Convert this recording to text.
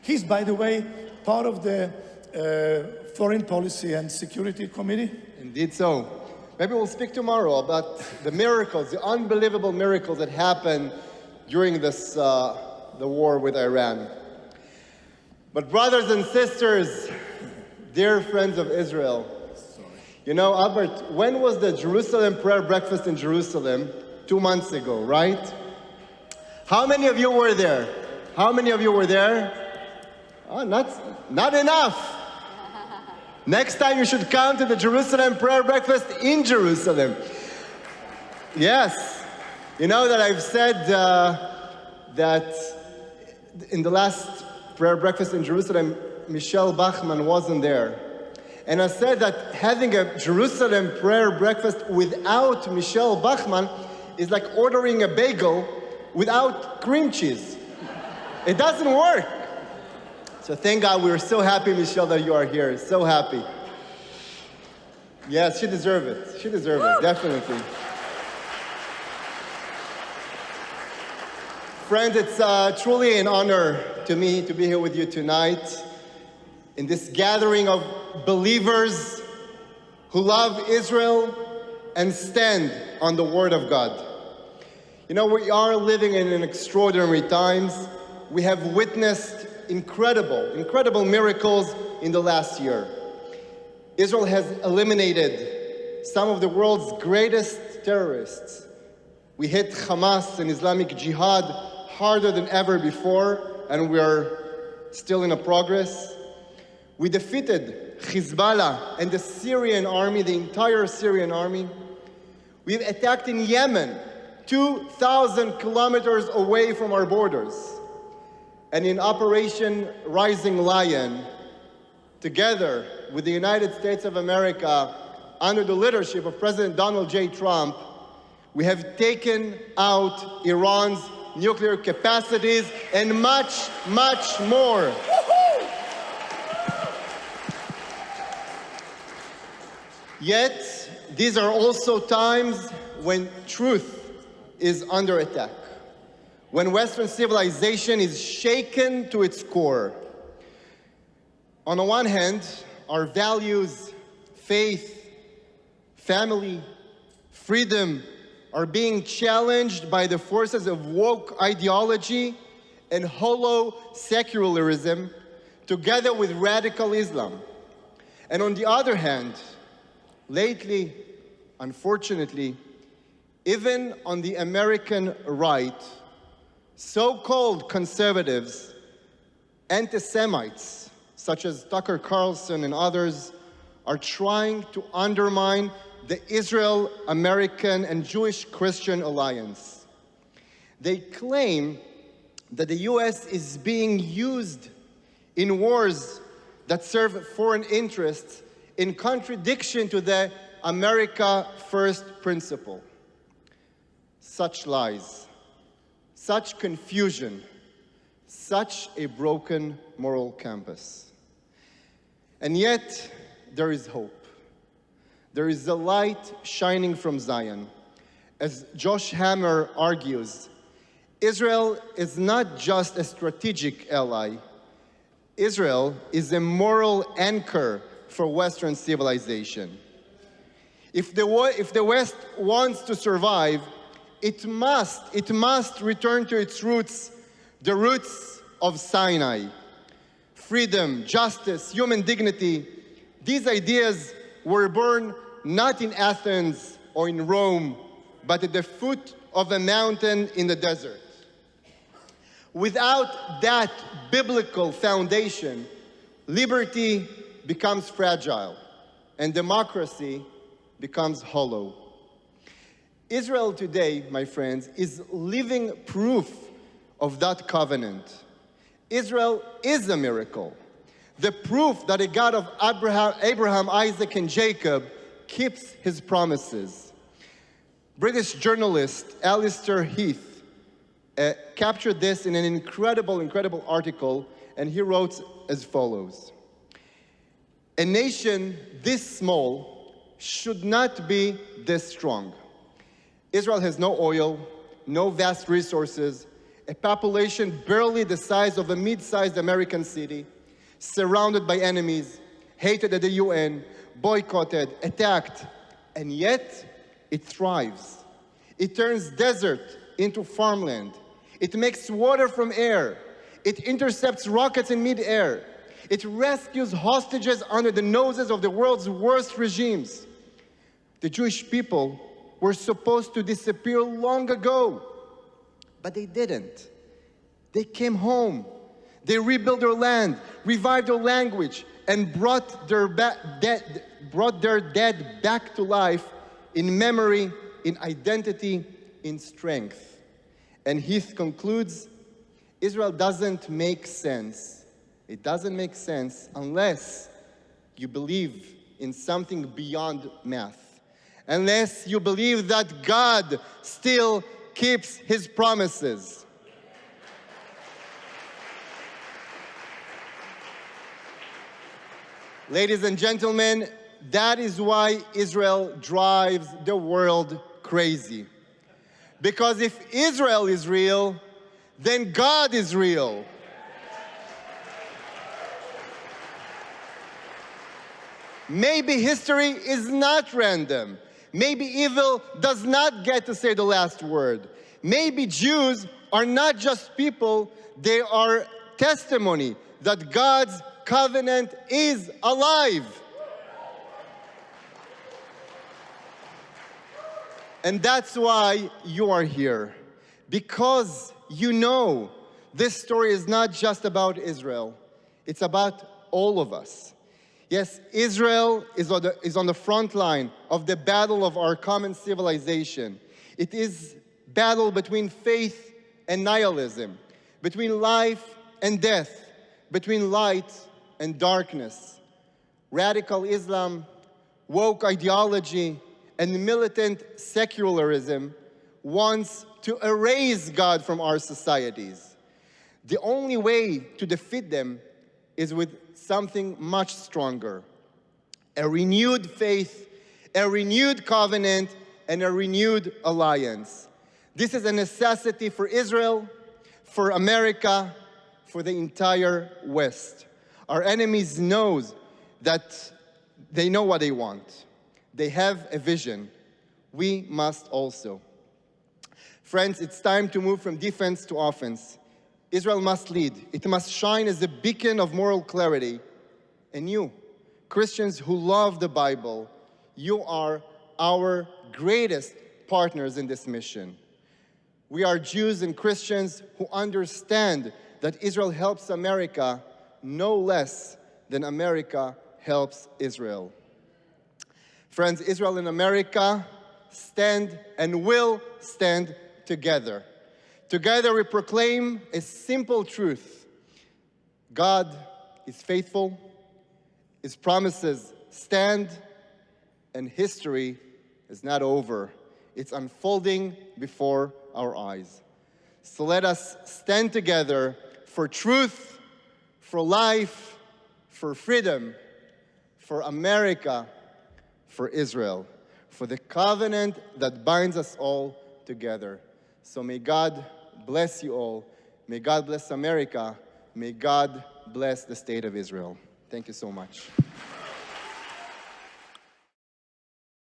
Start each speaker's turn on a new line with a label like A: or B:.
A: He's, by the way, part of the Foreign Policy and Security Committee.
B: Indeed so. Maybe we'll speak tomorrow about the miracles, the unbelievable miracles that happened during this, the war with Iran. But brothers and sisters, dear friends of Israel, you know, Albert, when was the Jerusalem prayer breakfast in Jerusalem? 2 months ago, right? How many of you were there? How many of you were there? Oh, not enough. Next time you should come to the Jerusalem prayer breakfast in Jerusalem. Yes. You know that I've said that in the last prayer breakfast in Jerusalem, Michelle Bachmann wasn't there. And I said that having a Jerusalem prayer breakfast without Michelle Bachmann is like ordering a bagel without cream cheese. It doesn't work. So thank God, we're so happy, Michelle, that you are here. So happy. Yes, she deserves it. She deserves it, definitely. Friends, it's truly an honor to me to be here with you tonight in this gathering of believers who love Israel and stand on the Word of God. You know, we are living in extraordinary times. We have witnessed incredible miracles in the last year. Israel has eliminated some of the world's greatest terrorists. We hit Hamas and Islamic Jihad harder than ever before, and we are still in a progress. We defeated Hezbollah and the Syrian army, the entire Syrian army. We've attacked in Yemen, 2,000 kilometers away from our borders. And in Operation Rising Lion, together with the United States of America, under the leadership of President Donald J. Trump, we have taken out Iran's nuclear capacities and much more. Yet, these are also times when truth is under attack, when Western civilization is shaken to its core. On the one hand, our values, faith, family, freedom are being challenged by the forces of woke ideology and hollow secularism, together with radical Islam. And on the other hand, lately, unfortunately, even on the American right, so-called conservatives, anti-Semites, such as Tucker Carlson and others, are trying to undermine the Israel-American and Jewish-Christian alliance. They claim that the US is being used in wars that serve foreign interests in contradiction to the America First principle. Such lies, such confusion, such a broken moral compass. And yet, there is hope. There is a light shining from Zion. As Josh Hammer argues, Israel is not just a strategic ally. Israel is a moral anchor for Western civilization. If the West wants to survive, it must return to its roots, the roots of Sinai. Freedom, justice, human dignity, these ideas were born not in Athens or in Rome, but at the foot of a mountain in the desert. Without that biblical foundation, liberty becomes fragile and democracy becomes hollow. Israel today, my friends, is living proof of that covenant. Israel is a miracle. The proof that a God of Abraham, Isaac, and Jacob keeps his promises. British journalist Alistair Heath captured this in an incredible article, and he wrote as follows. A nation this small should not be this strong. Israel has no oil, no vast resources, a population barely the size of a mid-sized American city, surrounded by enemies, hated at the UN, boycotted, attacked, and yet it thrives. It turns desert into farmland. It makes water from air. It intercepts rockets in mid-air. It rescues hostages under the noses of the world's worst regimes. The Jewish people were supposed to disappear long ago, but they didn't. They came home. They rebuilt their land, revived their language, and brought their dead back to life in memory, in identity, in strength. And Heath concludes, Israel doesn't make sense. It doesn't make sense unless you believe in something beyond math. Unless you believe that God still keeps His promises. Ladies and gentlemen, that is why Israel drives the world crazy. Because if Israel is real, then God is real. Maybe history is not random. Maybe evil does not get to say the last word. Maybe Jews are not just people, they are testimony that God's covenant is alive. And that's why you are here. Because you know this story is not just about Israel. It's about all of us. Yes, Israel is on the front line of the battle of our common civilization. It is battle between faith and nihilism, between life and death, between light and darkness. Radical Islam, woke ideology, and militant secularism wants to erase God from our societies. The only way to defeat them is with something much stronger. A renewed faith, a renewed covenant, and a renewed alliance. This is a necessity for Israel, for America, for the entire West. Our enemies know that they know what they want. They have a vision. We must also. Friends, it's time to move from defense to offense. Israel must lead. It must shine as a beacon of moral clarity. And you, Christians who love the Bible, you are our greatest partners in this mission. We are Jews and Christians who understand that Israel helps America no less than America helps Israel. Friends, Israel and America stand and will stand together. Together we proclaim a simple truth. God is faithful, His promises stand, and history is not over. It's unfolding before our eyes. So let us stand together for truth, for life, for freedom, for America, for Israel, for the covenant that binds us all together. So may God bless you all. May God bless America. May God bless the state of Israel. Thank you so much.